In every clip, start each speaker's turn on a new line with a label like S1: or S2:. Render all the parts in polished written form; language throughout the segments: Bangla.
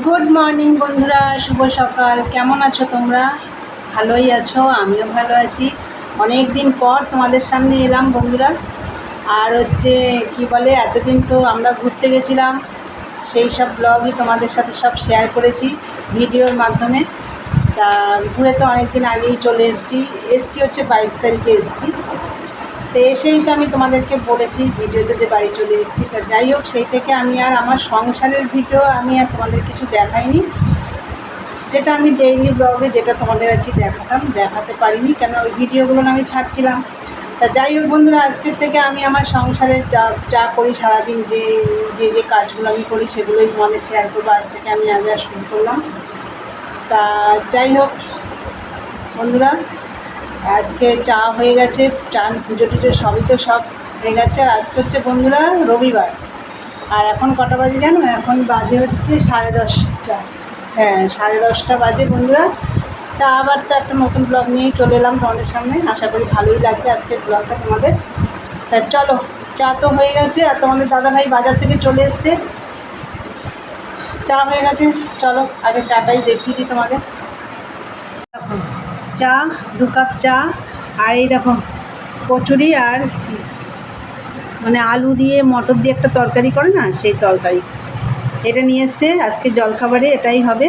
S1: গুড মর্নিং বন্ধুরা, শুভ সকাল। কেমন আছো তোমরা? ভালোই আছো? আমিও ভালো আছি। অনেক দিন পর তোমাদের সামনে এলাম বন্ধুরা। আর কি বলে, এতদিন তো আমরা ঘুরতে গেছিলাম, সেই সব ব্লগই তোমাদের সাথে সব শেয়ার করেছি ভিডিওর মাধ্যমে। তা ঘুরে তো অনেক দিন আগেই চলে এসেছি 22 তারিখে এসেছি। তো এসেই তো আমি তোমাদেরকে বলেছি ভিডিওতে যে বাড়ি চলে এসেছি। তা যাই হোক, সেই থেকে আমি আর আমার সংসারের ভিডিও আমি আর তোমাদের কিছু দেখাইনি, যেটা আমি ডেইলি ব্লগে যেটা তোমাদের আর কি দেখাতে পারিনি, কেন ওই ভিডিওগুলো আমি ছাড়ছিলাম। তা যাই হোক বন্ধুরা, আজকের থেকে আমি আমার সংসারের যা করি সারাদিন, যে কাজগুলো আমি করি সেগুলোই তোমাদের শেয়ার করবো। আজ থেকে আমি আর শুরু করলাম। তা যাই হোক বন্ধুরা, আজকে চা হয়ে গেছে, চান পুজো টুজো সবই তো সব হয়ে গেছে। আর আজকে হচ্ছে বন্ধুরা রবিবার। আর এখন কটা বাজে জানো? এখন বাজে হচ্ছে 10:30। হ্যাঁ, 10:30 বাজে বন্ধুরা। তা আবার তো একটা নতুন ব্লগ নিয়েই চলে এলাম তোমাদের সামনে। আশা করি ভালোই লাগবে আজকের ব্লগটা তোমাদের। তা চলো, চা তো হয়ে গেছে আর তোমাদের দাদাভাই বাজার থেকে চলে এসছে। চা হয়ে গেছে, চলো আগে চাটাই দেখিয়ে দিই তোমাদের। দেখো, চা 2 কাপ চা। আর এই দেখো কচুরি আর মানে আলু দিয়ে মটর দিয়ে একটা তরকারি করে না, সেই তরকারি এটা নিয়ে এসছে। আজকে জলখাবারে এটাই হবে।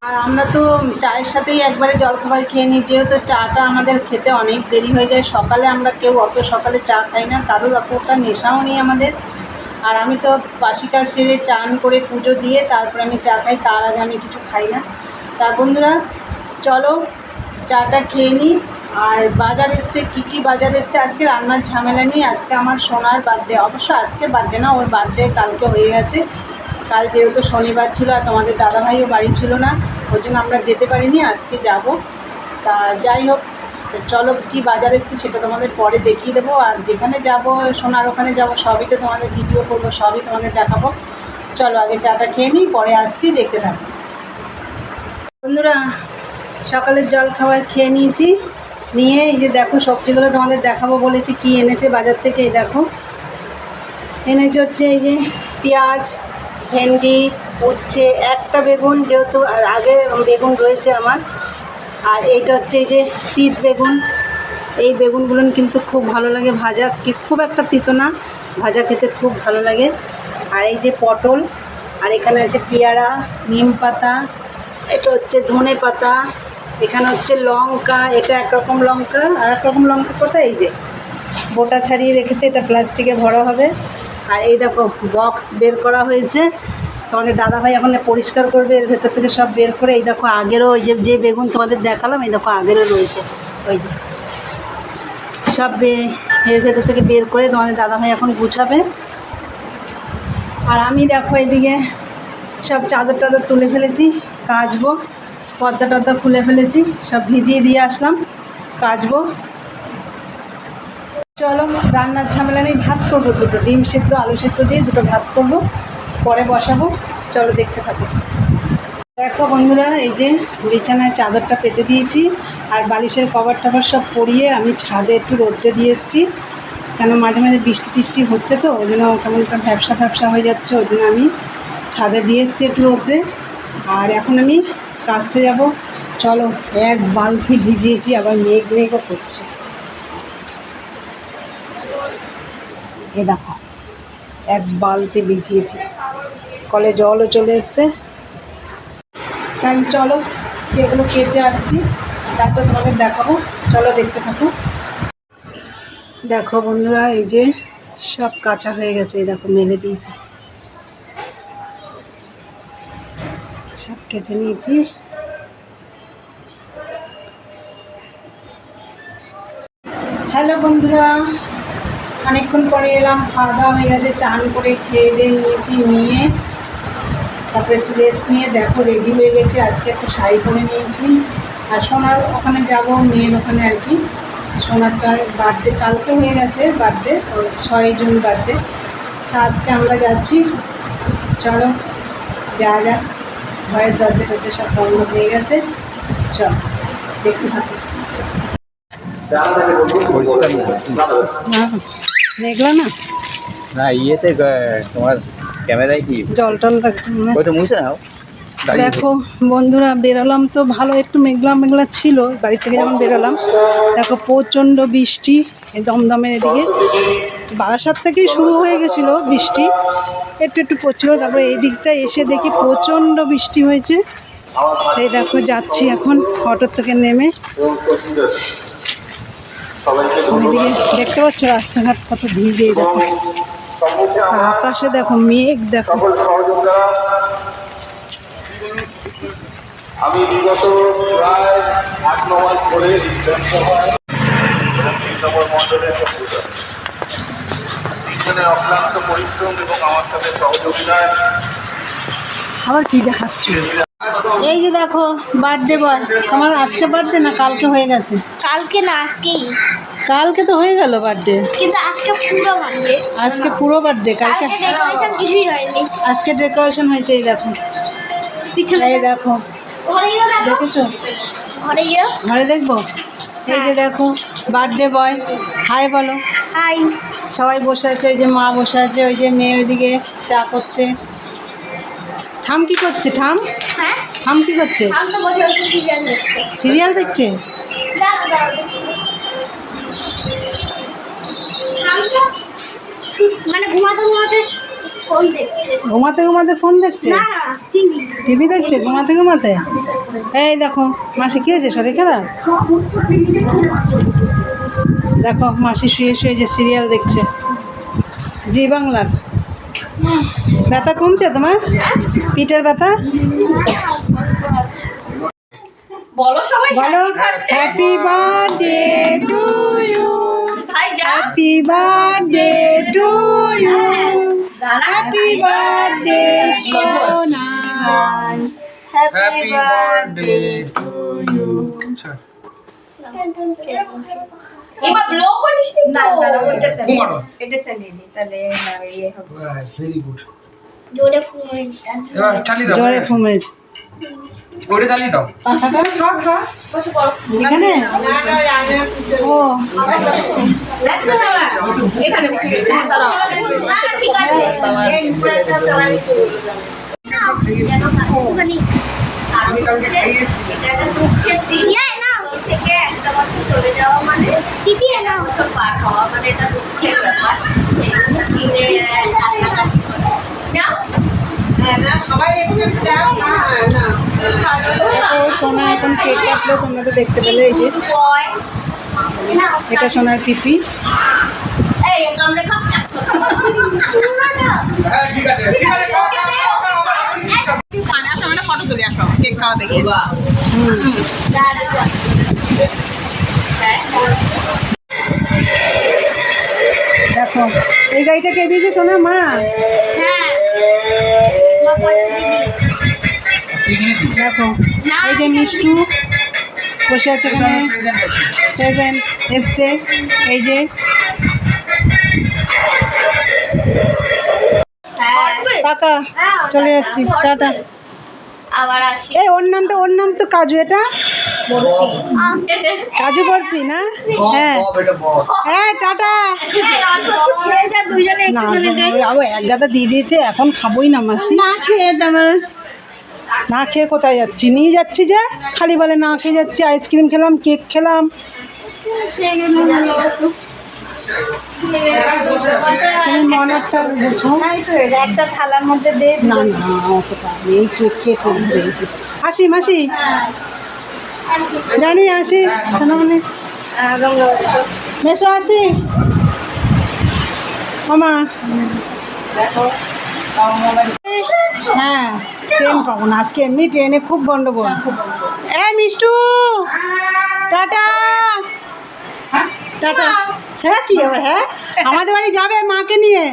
S1: আর আমরা তো চায়ের সাথেই একবারে জলখাবার খেয়ে নিই, যেহেতু চাটা আমাদের খেতে অনেক দেরি হয়ে যায়। সকালে আমরা কেউ অত সকালে চা খাই না, কারোর অতটা নেশাও নেই আমাদের। আর আমি তো বাসি কাজ সেরে চান করে পুজো দিয়ে তারপরে আমি চা খাই, তার আগে আমি কিছু খাই না। তা বন্ধুরা চলো চাটা খেয়ে নিই। আর বাজার এসছে, কী বাজার এসছে আজকে রান্নার ঝামেলা নিয়ে। আজকে আমার সোনার বার্থডে, অবশ্য আজকে বার্থডে না, ওর বার্থডে কালকে হয়ে গেছে। কাল যেহেতু শনিবার ছিল আর তোমাদের দাদাভাইও বাড়ি ছিল না, ওই জন্য আমরা যেতে পারিনি, আজকে যাব। তা যাই হোক, চলো কী বাজার এসছে সেটা তোমাদের পরে দেখিয়ে দেবো। আর যেখানে যাব, সোনার ওখানে যাব, সবই তো তোমাদের ভিডিও করবো, সবই তোমাদের দেখাবো। চলো আগে চাটা খেয়ে নিই, পরে আসছি, দেখতে থাকো বন্ধুরা। সকালের জল খাবার খেয়ে নিয়েছি, নিয়ে এই যে দেখো সবজিগুলো তোমাদের দেখাবো বলেছি কি এনেছে বাজার থেকে। এই দেখো এনেছে হচ্ছে এই যে পেঁয়াজ, ভেন্ডি, উচ্ছে, একটা বেগুন, যেহেতু আর আগে বেগুন রয়েছে আমার। আর এইটা হচ্ছে এই যে তিত বেগুন। এই বেগুনগুলো কিন্তু খুব ভালো লাগে ভাজা, খুব একটা তিতো না, ভাজা খেতে খুব ভালো লাগে। আর এই যে পটল, আর এখানে আছে পেয়ারা, নিম পাতা, এটা হচ্ছে ধনে পাতা, এখানে হচ্ছে লঙ্কা, এটা একরকম লঙ্কা, আর একরকম লঙ্কা কোথায়, এই যে বোটা ছাড়িয়ে রেখেছে, এটা প্লাস্টিকে ভরা হবে। আর এই দেখো বক্স বের করা হয়েছে, তোমাদের দাদাভাই এখন পরিষ্কার করবে, এর ভেতর থেকে সব বের করে। এই দেখো আগেরও ওই যে বেগুন তোমাদের দেখালাম, এই দেখো আগেরও রয়েছে, ওই যে সব এর ভেতর থেকে বের করে তোমাদের দাদাভাই এখন গুছাবে। আর আমি দেখো এদিকে সব চাদর টাদর তুলে ফেলেছি, কাচবো। পর্দা টর্দা খুলে ফেলেছি, সব ভিজিয়ে দিয়ে আসলাম, কাচবো। চলো রান্নার ঝামেলা নেই, ভাত করবো, দুটো ডিম সেদ্ধ আলু সেদ্ধ দিয়ে দুটো ভাত করবো, পরে বসাবো। চলো দেখতে থাকো। দেখো বন্ধুরা, এই যে বিছানায় চাদরটা পেতে দিয়েছি আর বালিশের কভার টভার সব পরিয়ে আমি ছাদে একটু রোদ্রে দিয়ে এসেছি। কেন মাঝে মাঝে বৃষ্টি টিষ্টি হচ্ছে তো, ওই জন্য কেমন একটা ভ্যাবসা হয়ে যাচ্ছে, ওই জন্য আমি ছাদে দিয়ে এসেছি একটু রোদ্রে। আর এখন আমি কাচতে যাব। চলো, এক বালতি ভিজিয়েছি, আবার মেঘও করছে। এ দেখো এক বালতি ভিজিয়েছি, কলে জলও চলে এসছে। তাই চলো এগুলো কেচে আসছি, তারপর তোমাদের দেখাবো। চলো দেখতে থাকো। দেখো বন্ধুরা, এই যে সব কাঁচা হয়ে গেছে, এই দেখো মেলে দিয়েছি, সব কেচে নিয়েছি। হ্যালো বন্ধুরা, অনেকক্ষণ পরে এলাম, খাওয়া দাওয়া হয়ে গেছে, চান করে খেয়ে দিয়ে নিয়েছি, নিয়ে তারপরে একটু রেস্ট নিয়ে দেখো রেডি হয়ে গেছে। আজকে একটা শাড়ি পরে নিয়েছি আর সোনার ওখানে যাব, মেয়ের ওখানে আর কি। সোনার তো বার্থডে কালকে হয়ে গেছে, বার্থডে 6 জুন বার্থডে। তা আজকে আমরা যাচ্ছি, চলো যা ঘরের দরজা টরজা সব বন্ধ হয়ে গেছে, চল দেখতে থাকো। দেখলো না
S2: না ইয়েতে তোমার ক্যামেরায় কি
S1: জল টল লাগছে মনে হয়।
S2: ওইটা মুছে নাও।
S1: দেখো বন্ধুরা, বেরোলাম তো ভালো, একটু মেঘলা মেঘলা ছিল বাড়ি থেকে যখন বেরোলাম। দেখো প্রচণ্ড বৃষ্টি, এই দমদমের এদিকে বারাসাত থেকেই শুরু হয়ে গেছিলো বৃষ্টি, একটু একটু পড়ছিল। তারপরে এই দিকটা এসে দেখি প্রচণ্ড বৃষ্টি হয়েছে। এই দেখো যাচ্ছি এখন অটোর থেকে নেমে। ওইদিকে দেখতে পাচ্ছ রাস্তাঘাট কত ভিড়ে, দেখো আকাশে দেখো মেঘ, দেখো
S3: আমি বিগত প্রায় 8-9 মাস ধরে মন্ডলের তিনজনের অক্লান্ত পরিশ্রম এবং আমার সাথে সহযোগিতায়
S1: আবার কি দেখাচ্ছে। এই যে দেখো বার্থডে বয়, আমার আজকে বার্থডে না কালকে হয়ে গেছে?
S4: কালকে না আজকেই।
S1: কালকে তো হয়ে গেল বার্থডে,
S4: কিন্তু আজকে পুরো বার্থডে।
S1: আজকে পুরো বার্থডে, কালকে
S4: ডেকোরেশন কিছুই হয়নি।
S1: আজকে ডেকোরেশন হয়েছে। এই দেখো, এই দেখো
S4: ঘরে গিয়ে দেখো।
S1: দেখেছো?
S4: ঘরে গিয়ে
S1: ঘরে দেখবো। এই যে দেখো বার্থডে বয়, হাই বলো।
S4: হাই।
S1: সবাই বসে আছে, ওই যে মা বসে আছে, ওই যে মেয়ে ওইদিকে চা করছে। ঠাম কি করছে? ঠাম
S4: হ্যাঁ,
S1: ঠাম কি করছে?
S4: আমি তো বসে বসে সিরিয়াল দেখছি।
S1: সিরিয়াল দেখছে?
S4: দাঁড়াও, দাঁড়াও, দেখি। আমি তো মানে ঘুমাতে ঘুমাতে ফোন দেখছে।
S1: ঘুমাতে ঘুমাতে ফোন দেখছে?
S4: না না, টিভি।
S1: টিভি দেখছে ঘুমাতে ঘুমাতে? এই দেখো মাসি কী হয়েছে, শরীর খারাপ? দেখো মাসি শুয়ে শুয়ে যে সিরিয়াল দেখছে জি বাংলার। ব্যথা কমছে তোমার? পিঠের ব্যথা?
S4: বলো সবাই
S1: বলো হ্যাপি বার্থডে টু ইউ,
S4: ভাই যা।
S1: Happy birthday to you, happy birthday সোনা,
S4: হ্যাপি বার্থডে
S2: টু ইউ।
S4: এবার ব্লো করিস না
S1: এটা
S2: ঘুমানো।
S1: এটা চালিয়ে দিই তাহলে ইয়ে হবে।
S2: Very good.
S4: জোরে ফুঁয়ে
S2: এবার চালিয়ে দাও।
S1: জোরে ফুমেছে
S2: ওরে চালিয়ে দাও।
S1: এখানে ও
S4: এখানে দাঁড়াও। না ঠিক আছে। একটুখানি
S2: আমি কালকে খাইয়েছি।
S4: এটা একটা দুঃখের দিন। না তোর থেকে একটা বছর চলে যাওয়া মানে কি দিয়ে না বছর পার হওয়া মানে এটা দুঃখের ব্যাপার। সেই জন্য চিনে কান্নাকাটি করে যাও।
S1: ও সোনা এখন কেক কাটলো, তোমরা তো দেখতে পেলে। এই যে এটা সোনার পিপি।
S4: এই কামড়ে খাও চাচ্ছো।
S2: হ্যাঁ ঠিক আছে ঠিক আছে।
S5: ফটো তুলে আসো কেক খাওয়াতে গিয়ে।
S1: দেখো এই গাড়িটা কে দিয়েছে সোনা? মা।
S4: হ্যাঁ মা পয়সা দিয়ে দিয়েছে।
S1: দেখো এই যে মিষ্টু বসে আছে এখানে, প্রেজেন্ট এসছে। এই যে
S4: হ্যাঁ
S1: টাটা, চলে যাচ্ছি, টাটা।
S4: আবার আসি।
S1: এই ওর নাম তো কাজু, এটা কাজু বরফি না? হ্যাঁ
S2: এটা বড়।
S1: হ্যাঁ টাটা। না আরো এক গাদা দিয়ে দিয়েছে, এখন খাবোই না মাসি। না খেয়ে কোথায় যাচ্ছি? নিয়ে যাচ্ছি যে খালি বলে না খেয়ে যাচ্ছি, আইসক্রিম খেলাম, কেক খেলাম। তুমি মনারটা বুঝো
S4: একটা থালার মধ্যে দে।
S1: না না অতটা আমি এই কেক খেয়ে পেট ভরেছি। আসি মাসি, জানি আসি শোনো মানে মেসো আসি মামা। হ্যাঁ ট্রেন পাবো না আজকে, এমনি ট্রেনে খুব গন্ডগোল। Mishtu tata tata. হ্যাঁ কি হবে? হ্যাঁ আমাদের বাড়ি যাবে মাকে নিয়ে,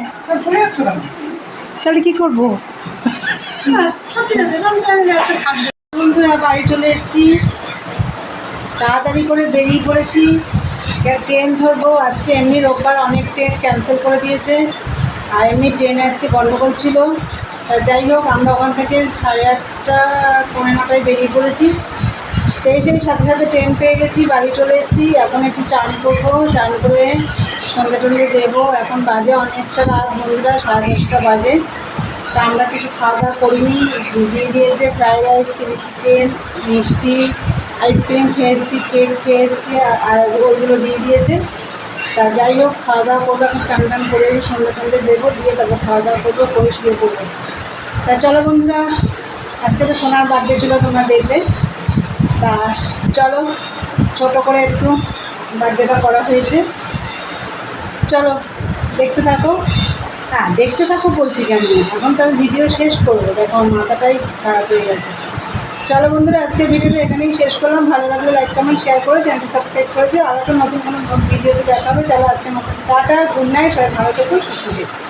S1: তাহলে কি করবো? বন্ধুরা বাড়ি চলে এসেছি, তাড়াতাড়ি করে বেরিয়ে পড়েছি। ট্রেন ধরবো আজকে, এমনি রোববার অনেক ট্রেন ক্যান্সেল করে দিয়েছে, আর এমনি ট্রেনে আজকে গন্ডগোল ছিল। যাই হোক আমরা ওখান থেকে 8:30 পৌনে 9টায় বেরিয়ে পড়েছি। তো সেই সাথে সাথে ট্রেন পেয়ে গেছি, বাড়ি চলে এসেছি। এখন একটু চান করবো, চান করে সন্ধ্যে টন্ধে দেবো। এখন বাজে অনেকটা রাত, বন্ধুরা 10:30 বাজে। তা আমরা কিছু খাওয়া দাওয়া করিনি, দিয়ে দিয়েছে ফ্রাইড রাইস, চিলি চিকেন, মিষ্টি, আইসক্রিম খেয়ে এসেছি, কেক খেয়ে এসেছি, আর ওইগুলো দিয়ে দিয়েছে। তা যাই হোক, খাওয়া দাওয়া করবো, এখন চান টান করে সন্ধ্যে টন্ধ্যে দেবো, দিয়ে তারপর খাওয়া দাওয়া করবো, করে শুয়ে পড়বো। তা চলো বন্ধুরা, আজকে তো সোনার বার্থডে ছিল, তোমরা দেখবে। তা চলো, ছোটো করে একটু বার্থডেটা করা হয়েছে, চলো দেখতে থাকো। হ্যাঁ, দেখতে থাকো বলছি কেন, এখন তো আমি ভিডিও শেষ করবো, দেখো মাথাটাই খারাপ হয়ে গেছে। চলো বন্ধুরা, আজকে ভিডিওটা এখানেই শেষ করলাম। ভালো লাগলে লাইক কমেন্ট শেয়ার করে চ্যানেলটি সাবস্ক্রাইব করে দিও। আর একটা নতুন কোনো ভিডিওতে দেখা হবে। চলো আজকের মতো টাটা, গুড নাইট, সবাই ভালো থেকো, সুস্থ থেকো।